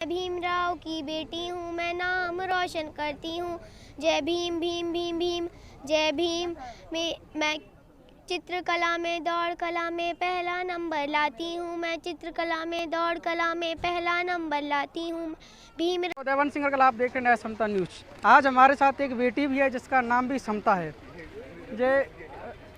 भीमराव की बेटी हूँ, मैं नाम रोशन करती हूँ। जय भीम भीम भीम भीम, जय भीम। मैं चित्रकला में दौड़ कला में पहला नंबर लाती हूँ। मैं चित्रकला में दौड़ कला में पहला नंबर लाती हूँ। भीम देवन सिंह कल आप देख रहे हैं समता न्यूज। आज हमारे साथ एक बेटी भी है जिसका नाम भी समता है। ये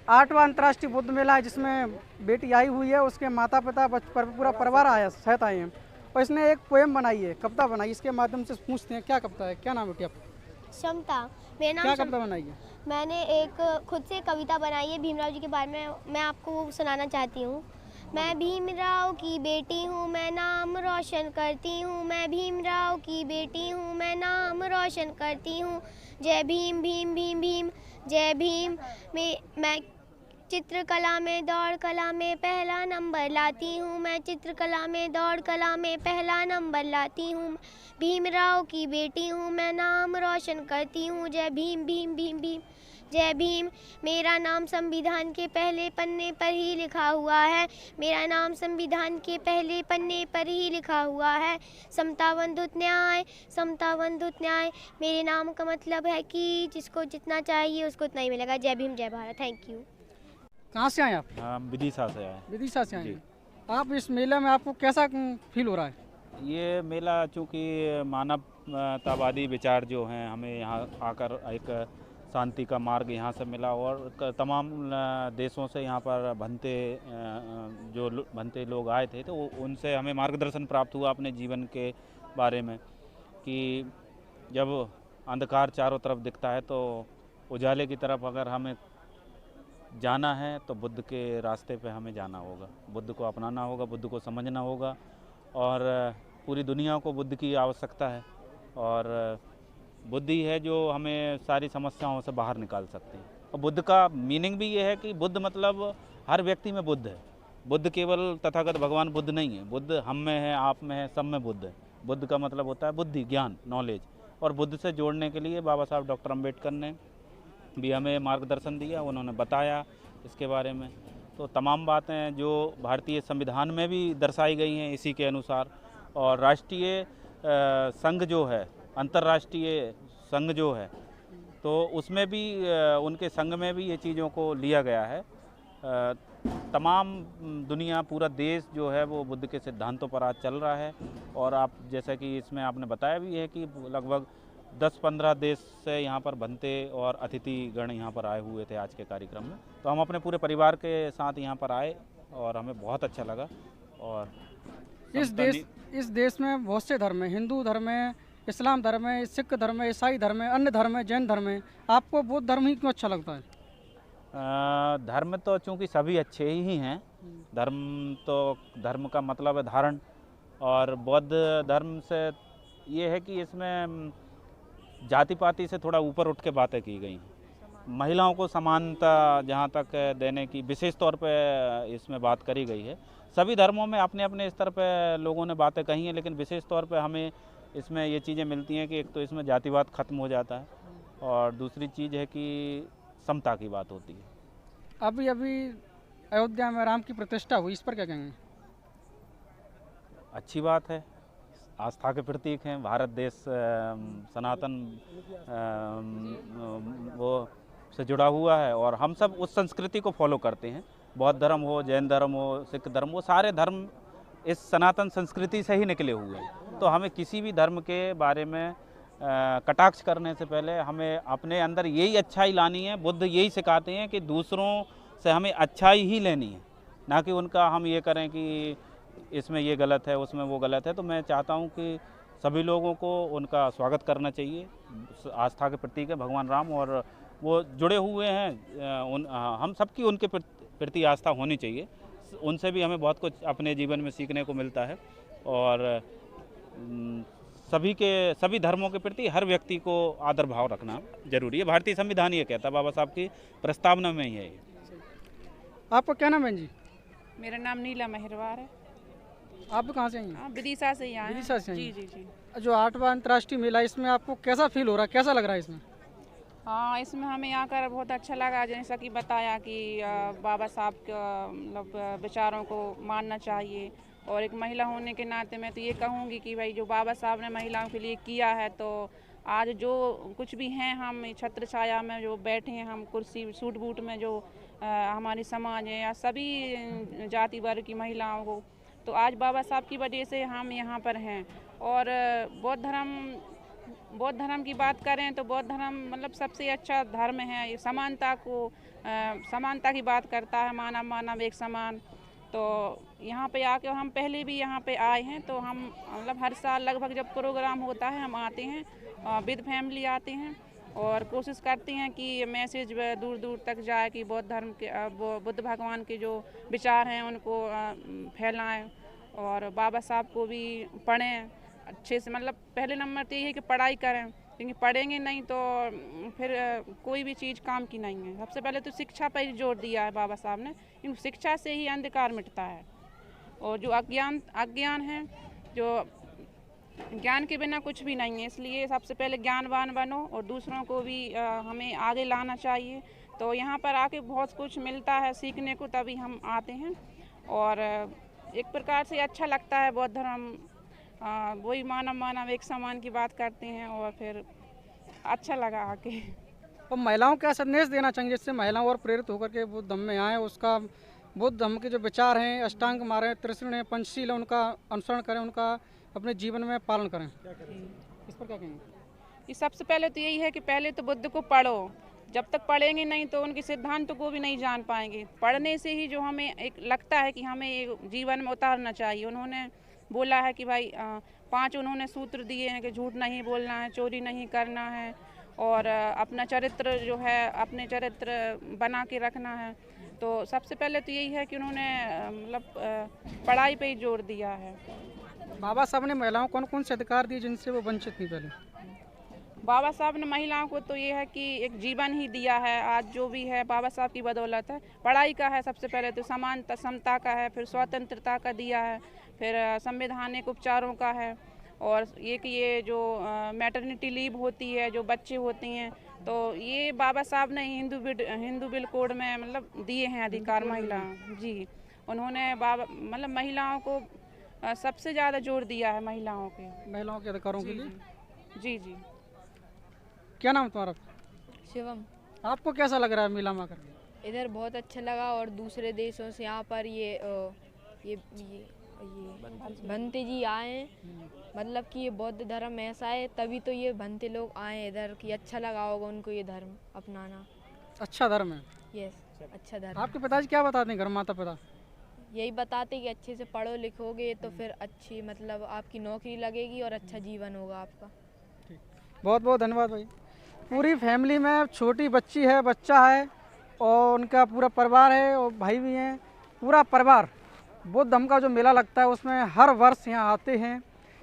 8वां अंतर्राष्ट्रीय बुद्ध मेला है जिसमें बेटी आई हुई है। उसके माता पिता पूरा परिवार आया सहित आए हैं और इसने एक पोएम बनाई है, कविता बनाई। इसके माध्यम से पूछते हैं क्या कविता है, क्या नाम है बेटी आपका? समता। मेरा नाम क्या कविता बनाई है? मैंने एक खुद से कविता बनाई है भीमराव जी के बारे में, मैं आपको वो सुनाना चाहती हूँ। मैं भीमराव की बेटी हूँ, मैं नाम रोशन करती हूँ। मैं भीमराव की बेटी हूँ, मैं नाम रोशन करती हूँ। जय भीम भीम भीम भीम, जय भीम। मैं चित्रकला में दौड़ कला में पहला नंबर लाती हूँ। मैं चित्रकला में दौड़ कला में पहला नंबर लाती हूँ। भीमराव की बेटी हूँ, मैं नाम रोशन करती हूँ। जय भीम भीम भीम भीम, जय भीम। मेरा नाम संविधान के पहले पन्ने पर ही लिखा हुआ है। मेरा नाम संविधान के पहले पन्ने पर ही लिखा हुआ है। समता बंधुत्व न्याय, समता बंधुत्व न्याय। मेरे नाम का मतलब है कि जिसको जितना चाहिए उसको उतना ही मिलेगा। जय भीम जय भारत। Thank you. कहाँ से आए आप? हम विदिशा से आए। विदिशा से आए हैं। आप इस मेले में आपको कैसा फील हो रहा है? ये मेला चूँकि मानवतावादी विचार जो हैं, हमें यहाँ आकर एक शांति का मार्ग यहाँ से मिला और तमाम देशों से यहाँ पर भंते लोग आए थे, तो उनसे हमें मार्गदर्शन प्राप्त हुआ अपने जीवन के बारे में कि जब अंधकार चारों तरफ दिखता है तो उजाले की तरफ अगर हमें जाना है तो बुद्ध के रास्ते पे हमें जाना होगा, बुद्ध को अपनाना होगा, बुद्ध को समझना होगा। और पूरी दुनिया को बुद्ध की आवश्यकता है और बुद्ध ही है जो हमें सारी समस्याओं से बाहर निकाल सकती है। और बुद्ध का मीनिंग भी ये है कि बुद्ध मतलब हर व्यक्ति में बुद्ध है। बुद्ध केवल तथागत भगवान बुद्ध नहीं है, बुद्ध हम में है, आप में है, सब में बुद्ध है। बुद्ध का मतलब होता है बुद्धि, ज्ञान, नॉलेज। और बुद्ध से जोड़ने के लिए बाबा साहब डॉक्टर अम्बेडकर ने भी हमें मार्गदर्शन दिया, उन्होंने बताया इसके बारे में। तो तमाम बातें जो भारतीय संविधान में भी दर्शाई गई हैं इसी के अनुसार। और राष्ट्रीय संघ जो है, अंतर्राष्ट्रीय संघ जो है, तो उसमें भी उनके संघ में भी ये चीज़ों को लिया गया है। तमाम दुनिया, पूरा देश जो है वो बुद्ध के सिद्धांतों पर आज चल रहा है। और आप जैसा कि इसमें आपने बताया भी है कि लगभग 10-15 देश से यहाँ पर भंते और अतिथिगण यहाँ पर आए हुए थे आज के कार्यक्रम में। तो हम अपने पूरे परिवार के साथ यहाँ पर आए और हमें बहुत अच्छा लगा। और इस देश में बहुत से धर्म है, हिंदू धर्म है, इस्लाम धर्म है, सिख धर्म है, ईसाई धर्म है, अन्य धर्म है, जैन धर्म है। आपको बौद्ध धर्म ही क्यों अच्छा लगता है? धर्म तो चूँकि सभी अच्छे ही हैं। धर्म का मतलब है धारण। और बौद्ध धर्म से ये है कि इसमें जाति पाति से थोड़ा ऊपर उठ के बातें की गई हैं। महिलाओं को समानता जहाँ तक देने की विशेष तौर पे इसमें बात करी गई है। सभी धर्मों में अपने अपने स्तर पे लोगों ने बातें कही हैं, लेकिन विशेष तौर पे हमें इसमें ये चीज़ें मिलती हैं कि एक तो इसमें जातिवाद खत्म हो जाता है और दूसरी चीज़ है कि समता की बात होती है। अभी अयोध्या में राम की प्रतिष्ठा हुई, इस पर क्या कहेंगे? अच्छी बात है, आस्था के प्रतीक हैं। भारत देश सनातन वो से जुड़ा हुआ है और हम सब उस संस्कृति को फॉलो करते हैं। बौद्ध धर्म हो, जैन धर्म हो, सिख धर्म हो, सारे धर्म इस सनातन संस्कृति से ही निकले हुए हैं। तो हमें किसी भी धर्म के बारे में कटाक्ष करने से पहले हमें अपने अंदर यही अच्छाई लानी है। बुद्ध यही सिखाते हैं कि दूसरों से हमें अच्छाई ही लेनी है, ना कि उनका हम ये करें कि इसमें ये गलत है, उसमें वो गलत है। तो मैं चाहता हूँ कि सभी लोगों को उनका स्वागत करना चाहिए। आस्था के प्रतीक है भगवान राम और वो जुड़े हुए हैं। हम सबकी उनके प्रति आस्था होनी चाहिए। उनसे भी हमें बहुत कुछ अपने जीवन में सीखने को मिलता है। और सभी धर्मों के प्रति हर व्यक्ति को आदर भाव रखना जरूरी है। भारतीय संविधान ये कहता है, बाबा साहब की प्रस्तावना में ही है। आपका क्या नाम है जी? मेरा नाम नीला मेहरवार है। आप कहाँ से आई हैं? विदिशा से ही आए हैं। विदिशा से? जी जी जी। जो 8वां अंतर्राष्ट्रीय मेला, इसमें आपको कैसा फील हो रहा है, कैसा लग रहा है इसमें? हाँ, इसमें हमें आकर बहुत अच्छा लगा। जैसा कि बताया कि बाबा साहब का मतलब विचारों को मानना चाहिए और एक महिला होने के नाते मैं तो ये कहूँगी कि भाई जो बाबा साहब ने महिलाओं के लिए किया है, तो आज जो कुछ भी हैं हम छत्र छाया में जो बैठे हैं, हम कुर्सी सूट बूट में जो हमारी समाज है या सभी जाति वर्ग की महिलाओं को, तो आज बाबा साहब की वजह से हम यहाँ पर हैं। और बौद्ध धर्म की बात करें तो बौद्ध धर्म मतलब सबसे अच्छा धर्म है। ये समानता की बात करता है, मानव मानव एक समान। तो यहाँ पे आके हम पहले भी यहाँ पे आए हैं, तो हम मतलब हर साल लगभग जब प्रोग्राम होता है हम आते हैं, विद फैमिली आते हैं और कोशिश करते हैं कि मैसेज दूर दूर तक जाए कि बौद्ध धर्म के बुद्ध भगवान के जो विचार हैं उनको फैलाएं और बाबा साहब को भी पढ़ें अच्छे से। मतलब पहले नंबर तो यही है कि पढ़ाई करें, क्योंकि पढ़ेंगे नहीं तो फिर कोई भी चीज़ काम की नहीं है। सबसे पहले तो शिक्षा पर ही जोर दिया है बाबा साहब ने, क्योंकि शिक्षा से ही अंधकार मिटता है। और जो अज्ञान है, जो ज्ञान के बिना कुछ भी नहीं है, इसलिए सबसे पहले ज्ञानवान बनो और दूसरों को भी हमें आगे लाना चाहिए। तो यहाँ पर आके बहुत कुछ मिलता है सीखने को, तभी हम आते हैं और एक प्रकार से अच्छा लगता है। बौद्ध धर्म वही मानव एक समान की बात करते हैं और फिर अच्छा लगा आके। और महिलाओं को क्या संदेश देना चाहेंगे जिससे महिलाओं और प्रेरित होकर के बुद्ध धम्म में आए, उसका बुद्ध धम्म के जो विचार हैं, अष्टांग मार्ग है, त्रिशूल है, पंचशील है, उनका अनुसरण करें, उनका अपने जीवन में पालन करें? इस पर क्या कहेंगे? ये सबसे पहले तो यही है कि पहले तो बुद्ध को पढ़ो। जब तक पढ़ेंगे नहीं तो उनके सिद्धांतों को भी नहीं जान पाएंगे। पढ़ने से ही जो हमें एक लगता है कि हमें ये जीवन में उतारना चाहिए। उन्होंने बोला है कि भाई 5 उन्होंने सूत्र दिए हैं कि झूठ नहीं बोलना है, चोरी नहीं करना है और अपना चरित्र जो है अपने चरित्र बना के रखना है। तो सबसे पहले तो यही है कि उन्होंने मतलब पढ़ाई पे ही जोर दिया है। बाबा साहब ने महिलाओं को कौन कौन से अधिकार दिए जिनसे वो वंचित थी पहले? बाबा साहब ने महिलाओं को तो ये है कि एक जीवन ही दिया है। आज जो भी है बाबा साहब की बदौलत है। पढ़ाई का है, सबसे पहले तो समानता समता का है, फिर स्वतंत्रता का दिया है, फिर संवैधानिक उपचारों का है और ये जो मैटरनिटी लीव होती है, जो बच्चे होते हैं, तो ये बाबा साहब ने हिंदू बिल कोड में मतलब दिए हैं अधिकार महिला जी। उन्होंने मतलब महिलाओं को सबसे ज़्यादा जोर दिया है महिलाओं के अधिकारों के लिए। जी जी। क्या नाम तुम्हारा? शिवम। आपको कैसा लग रहा है मेला में आकर? इधर बहुत अच्छा लगा और दूसरे देशों से यहाँ पर ये भंते जी आए हैं। मतलब कि ये बौद्ध धर्म ऐसा है, तभी तो ये भंते लोग आए इधर कि अच्छा लगा होगा उनको ये धर्म अपनाना। अच्छा धर्म है। यस, अच्छा धर्म। आपके पिताजी क्या बताते हैं घर, माता पिता? यही बताते कि अच्छे से पढ़ो लिखोगे तो फिर अच्छी मतलब आपकी नौकरी लगेगी और अच्छा जीवन होगा आपका। बहुत बहुत धन्यवाद भाई। पूरी फैमिली में छोटी बच्ची है, बच्चा है और उनका पूरा परिवार है और भाई भी हैं। पूरा परिवार बुद्ध धम्म का जो मेला लगता है उसमें हर वर्ष यहाँ आते हैं।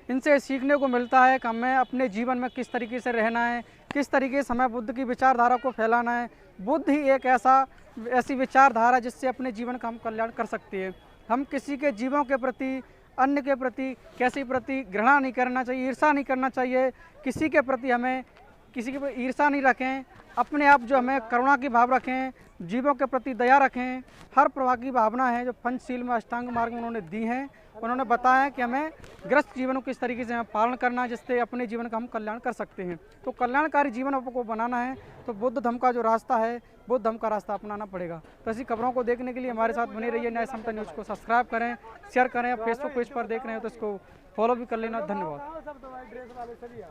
इनसे सीखने को मिलता है कि हमें अपने जीवन में किस तरीके से रहना है, किस तरीके से हमें बुद्ध की विचारधारा को फैलाना है। बुद्ध ही एक ऐसी विचारधारा जिससे अपने जीवन का हम कल्याण कर सकते हैं। हम किसी के जीवों के प्रति, अन्य के प्रति, किसी प्रति घृणा नहीं करना चाहिए, ईर्ष्या नहीं करना चाहिए। किसी के प्रति हमें किसी के प्रति ईर्ष्या नहीं रखें। अपने आप जो हमें करुणा की भाव रखें, जीवों के प्रति दया रखें। हर प्रकार की भावना है जो पंचशील में, अष्टांग मार्ग में उन्होंने दी हैं। उन्होंने बताया कि हमें ग्रस्त जीवन को किस तरीके से हमें पालन करना है जिससे अपने जीवन का हम कल्याण कर सकते हैं। तो कल्याणकारी जीवन को बनाना है तो बुद्ध धम्म का जो रास्ता है, बुद्ध धम्म का रास्ता अपनाना पड़ेगा। तो ऐसी खबरों को देखने के लिए हमारे साथ बने रहिए। न्याय समता न्यूज़ को सब्सक्राइब करें, शेयर करें। फेसबुक पेज पर देख रहे हैं तो इसको फॉलो भी कर लेना। धन्यवाद।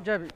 जय भीम।